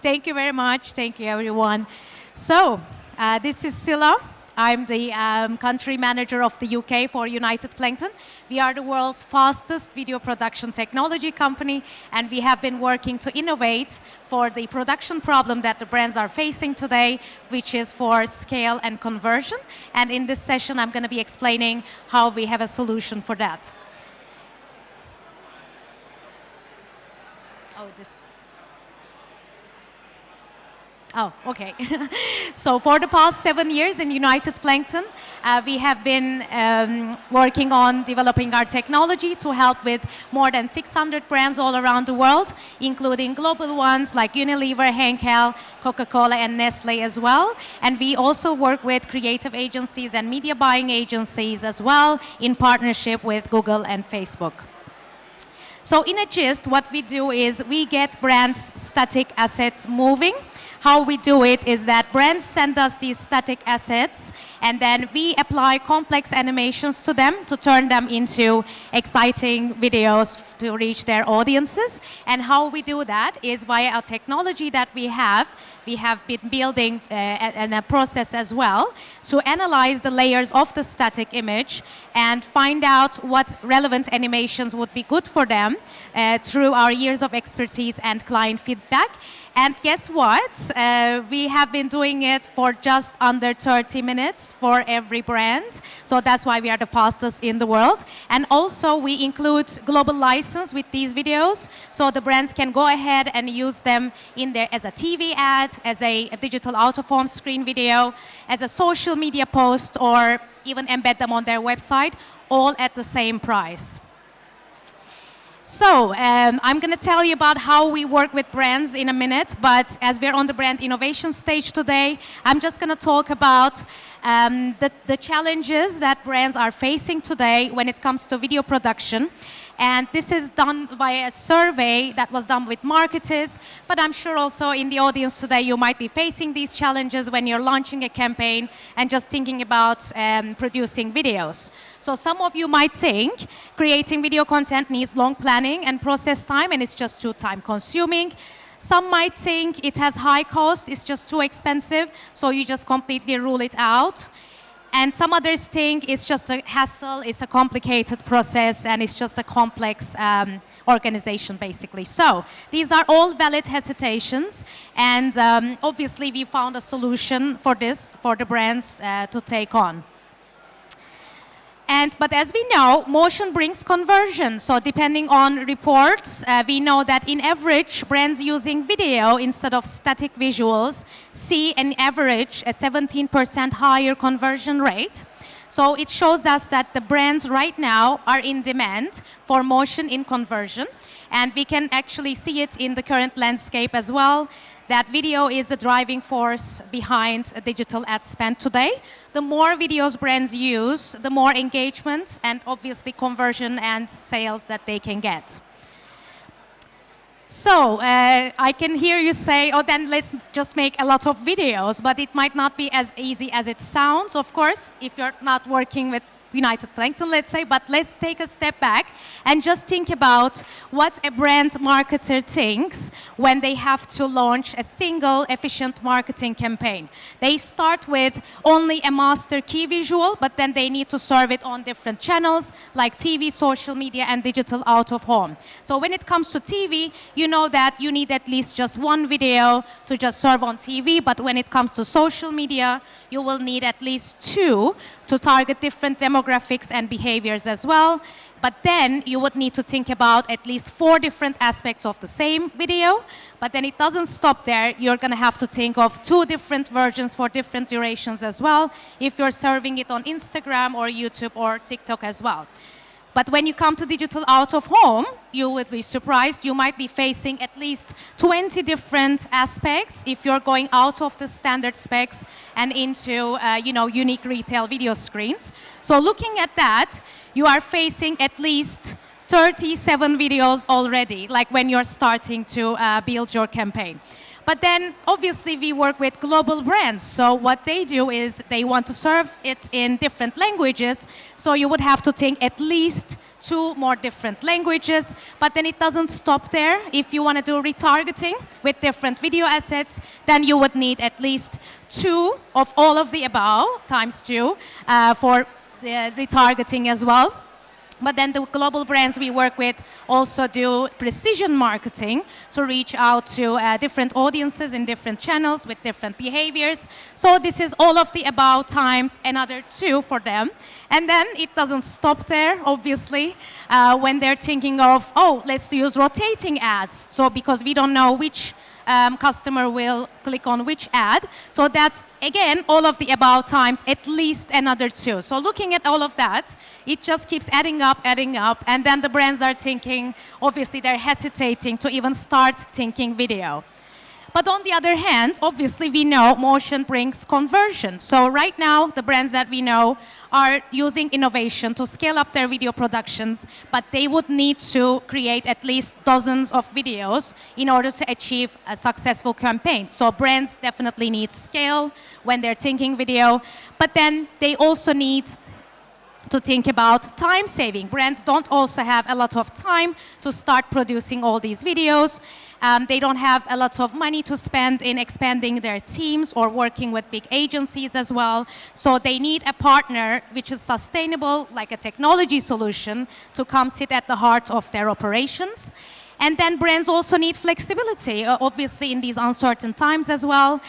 Thank you very much. Thank you, everyone. So, this is Sila. I'm the country manager of the UK for United Plankton. We are the world's fastest video production technology company, and we have been working to innovate for the production problem that the brands are facing today, which is for scale and conversion. And in this session, I'm going to be explaining how we have a solution for that. Oh, okay. So for the past 7 years in United Plankton, we have been working on developing our technology to help with more than 600 brands all around the world, including global ones like Unilever, Henkel, Coca-Cola, and Nestle as well. And we also work with creative agencies and media buying agencies as well in partnership with Google and Facebook. So in a gist, what we do is we get brands' static assets moving. How we do it is that brands send us these static assets, and then we apply complex animations to them to turn them into exciting videos to reach their audiences. And how we do that is via a technology that we have been building a process as well to analyze the layers of the static image and find out what relevant animations would be good for them through our years of expertise and client feedback. And guess what? We have been doing it for just under 30 minutes for every brand. So that's why we are the fastest in the world. And also we include global license with these videos. So the brands can go ahead and use them in there as a TV ad, as a digital out-of-home screen video, as a social media post, or even embed them on their website, all at the same price. So, I'm going to tell you about how we work with brands in a minute, but as we're on the brand innovation stage today, I'm just going to talk about the challenges that brands are facing today when it comes to video production. And this is done by a survey that was done with marketers, but I'm sure also in the audience today you might be facing these challenges when you're launching a campaign and just thinking about producing videos. So some of you might think creating video content needs long planning and process time, and it's just too time consuming. Some might think it has high cost, it's just too expensive, so you just completely rule it out. And some others think it's just a hassle, it's a complicated process, and it's just a complex organization, basically. So these are all valid hesitations, and obviously we found a solution for this, for the brands to take on. But as we know, motion brings conversion. So depending on reports, we know that in average, brands using video instead of static visuals see an average a 17% higher conversion rate. So it shows us that the brands right now are in demand for motion in conversion. And we can actually see it in the current landscape as well, that video is the driving force behind a digital ad spend today. The more videos brands use, the more engagement and obviously conversion and sales that they can get. So I can hear you say, oh, then let's just make a lot of videos, but it might not be as easy as it sounds, of course, if you're not working with United Plankton, let's say, but let's take a step back and just think about what a brand marketer thinks when they have to launch a single efficient marketing campaign. They start with only a master key visual, but then they need to serve it on different channels like TV, social media, and digital out of home. So when it comes to TV, you know that you need at least just one video to just serve on TV, but when it comes to social media, you will need at least two to target different demographics and behaviors as well. But then you would need to think about at least 4 different aspects of the same video. But then it doesn't stop there. You're going to have to think of 2 different versions for different durations as well, if you're serving it on Instagram or YouTube or TikTok as well. But when you come to digital out of home, you would be surprised. You might be facing at least 20 different aspects if you're going out of the standard specs and into unique retail video screens. So looking at that, you are facing at least 37 videos already, like when you're starting to build your campaign. But then, obviously, we work with global brands. So what they do is they want to serve it in different languages. So you would have to think at least 2 more different languages. But then it doesn't stop there. If you want to do retargeting with different video assets, then you would need at least 2 of all of the above, times 2, for the retargeting as well. But then the global brands we work with also do precision marketing to reach out to different audiences in different channels with different behaviors. So this is all of the above times another 2 for them. And then it doesn't stop there, obviously, when they're thinking of, oh, let's use rotating ads. So because we don't know which customer will click on which ad. So that's, again, all of the above times at least another 2. So looking at all of that, it just keeps adding up, and then the brands are thinking, obviously they're hesitating to even start thinking video. But on the other hand, obviously we know motion brings conversion. So right now, the brands that we know are using innovation to scale up their video productions, but they would need to create at least dozens of videos in order to achieve a successful campaign. So brands definitely need scale when they're thinking video, but then they also need to think about time saving. Brands don't also have a lot of time to start producing all these videos. They don't have a lot of money to spend in expanding their teams or working with big agencies as well. So they need a partner which is sustainable, like a technology solution, to come sit at the heart of their operations. And then brands also need flexibility, obviously in these uncertain times as well.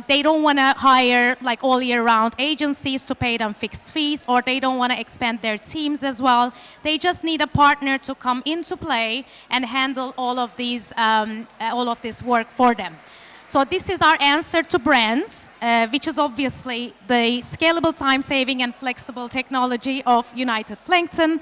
They don't want to hire like all year round agencies to pay them fixed fees, or they don't want to expand their teams as well. They just need a partner to come into play and handle all of this work for them. So this is our answer to brands, which is obviously the scalable, time-saving, and flexible technology of United Plankton.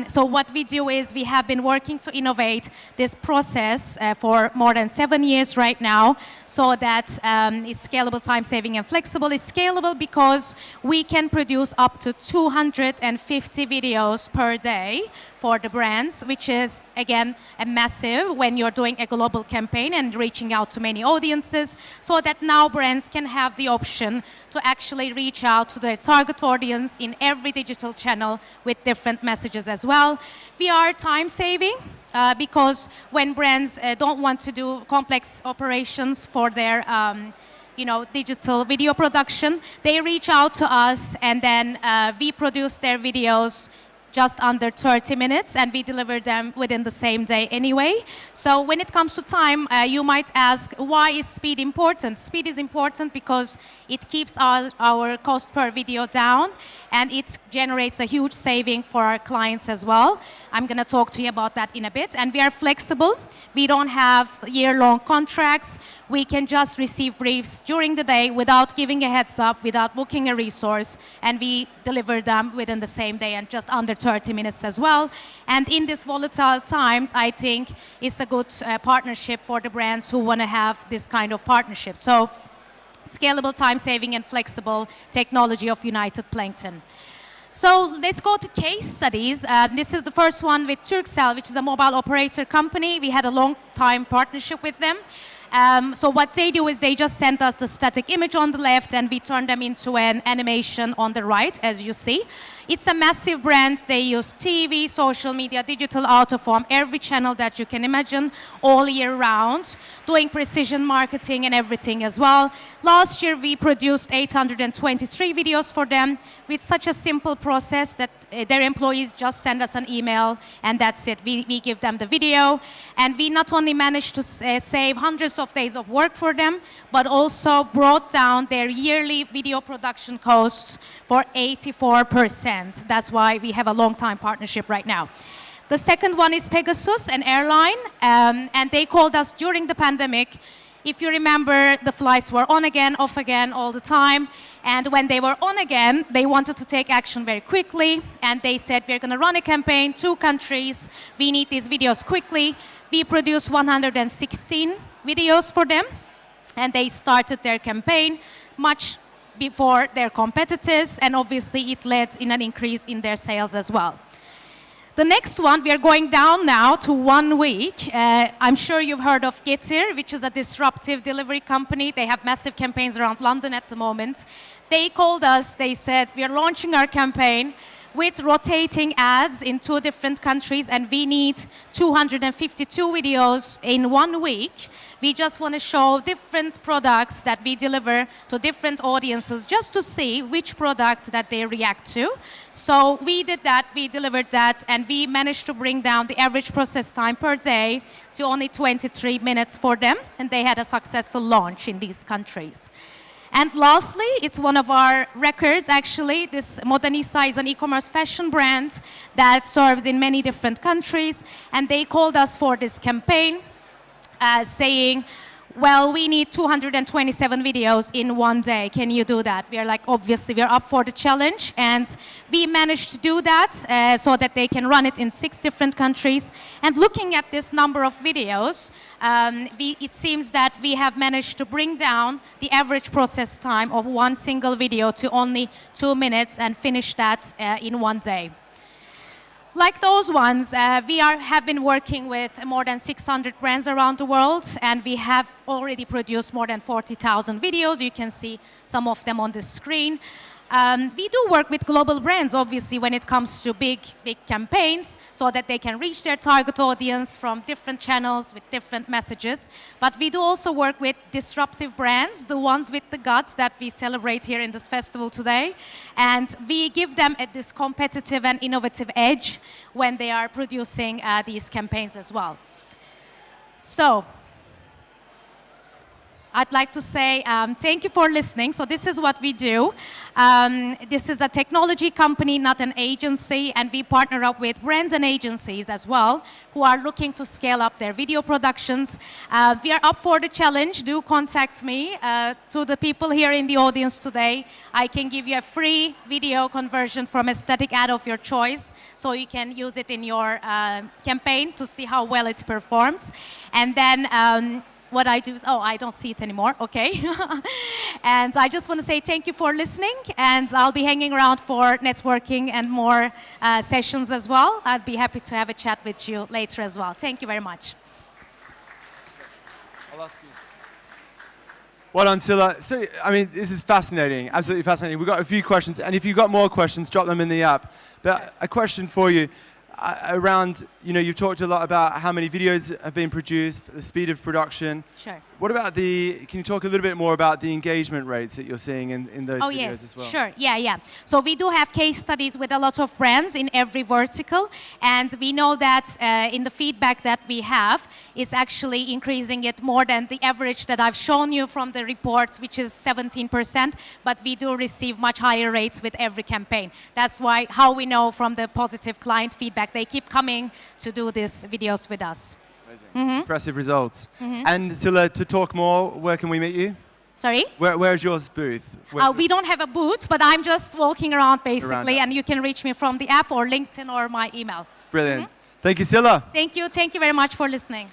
So what we do is we have been working to innovate this process for more than 7 years right now, so that it's scalable, time-saving, and flexible. It's scalable because we can produce up to 250 videos per day for the brands, which is, again, a massive when you're doing a global campaign and reaching out to many audiences, so that now brands can have the option to actually reach out to their target audience in every digital channel with different messages as well. We are time-saving because when brands don't want to do complex operations for their digital video production, they reach out to us, and then we produce their videos just under 30 minutes, and we deliver them within the same day anyway. So when it comes to time, you might ask, why is speed important? Speed is important because it keeps our cost per video down, and it generates a huge saving for our clients as well. I'm going to talk to you about that in a bit. And we are flexible. We don't have year-long contracts. We can just receive briefs during the day without giving a heads up, without booking a resource, and we deliver them within the same day and just under 30 minutes as well. And in these volatile times, I think it's a good partnership for the brands who want to have this kind of partnership. So scalable, time-saving, and flexible technology of United Plankton. So let's go to case studies. This is the first one with Turkcell, which is a mobile operator company. We had a long-time partnership with them. So what they do is they just send us the static image on the left, and we turn them into an animation on the right, as you see. It's a massive brand. They use TV, social media, digital out-of-home, every channel that you can imagine, all year round, doing precision marketing and everything as well. Last year, we produced 823 videos for them with such a simple process that their employees just send us an email, and that's it. We give them the video, and we not only managed to save hundreds of days of work for them, but also brought down their yearly video production costs for 84%. That's why we have a long-time partnership right now. The second one is Pegasus, an airline, and they called us during the pandemic. If you remember, the flights were on again, off again all the time. And when they were on again, they wanted to take action very quickly. And they said, we're going to run a campaign, 2 countries. We need these videos quickly. We produced 116 videos for them. And they started their campaign much before their competitors. And obviously, it led in an increase in their sales as well. The next one, we are going down now to 1 week. I'm sure you've heard of Getir, which is a disruptive delivery company. They have massive campaigns around London at the moment. They called us, they said, we are launching our campaign with rotating ads in 2 different countries, and we need 252 videos in 1 week. We just want to show different products that we deliver to different audiences just to see which product that they react to. So we did that, we delivered that, and we managed to bring down the average process time per day to only 23 minutes for them, and they had a successful launch in these countries. And lastly, it's one of our records, actually. This Modernissa is an e-commerce fashion brand that serves in many different countries. And they called us for this campaign saying, well, we need 227 videos in 1 day. Can you do that? We are like, obviously, we are up for the challenge. And we managed to do that so that they can run it in 6 different countries. And looking at this number of videos, it seems that we have managed to bring down the average process time of 1 single video to only 2 minutes and finish that in 1 day. Like those ones, we have been working with more than 600 brands around the world, and we have already produced more than 40,000 videos. You can see some of them on the screen. We do work with global brands, obviously, when it comes to big campaigns, so that they can reach their target audience from different channels with different messages. But we do also work with disruptive brands, the ones with the guts that we celebrate here in this festival today. And we give them this competitive and innovative edge when they are producing these campaigns as well. So, I'd like to say thank you for listening. So this is what we do. This is a technology company, not an agency, and we partner up with brands and agencies as well who are looking to scale up their video productions. We are up for the challenge. Do contact me. To the people here in the audience today, I can give you a free video conversion from a static ad of your choice, so you can use it in your campaign to see how well it performs. And then what I do is, I don't see it anymore, okay. And I just want to say thank you for listening, and I'll be hanging around for networking and more sessions as well. I'd be happy to have a chat with you later as well. Thank you very much. I'll ask you. Well done, Sila. So, I mean, this is fascinating, absolutely fascinating. We've got a few questions, and if you've got more questions, drop them in the app. But a question for you. Around, you've talked a lot about how many videos have been produced, the speed of production. Sure. What about can you talk a little bit more about the engagement rates that you're seeing in those videos as well? Sure, yeah. So we do have case studies with a lot of brands in every vertical, and we know that in the feedback that we have, is actually increasing it more than the average that I've shown you from the reports, which is 17%, but we do receive much higher rates with every campaign. That's how we know from the positive client feedback, they keep coming to do these videos with us. Amazing. Impressive results. And Sila, to talk more, where can we meet you? Sorry? Where's your booth? We don't have a booth, but I'm just walking around basically, and you can reach me from the app or LinkedIn or my email. Brilliant. Thank you, Sila. Thank you very much for listening.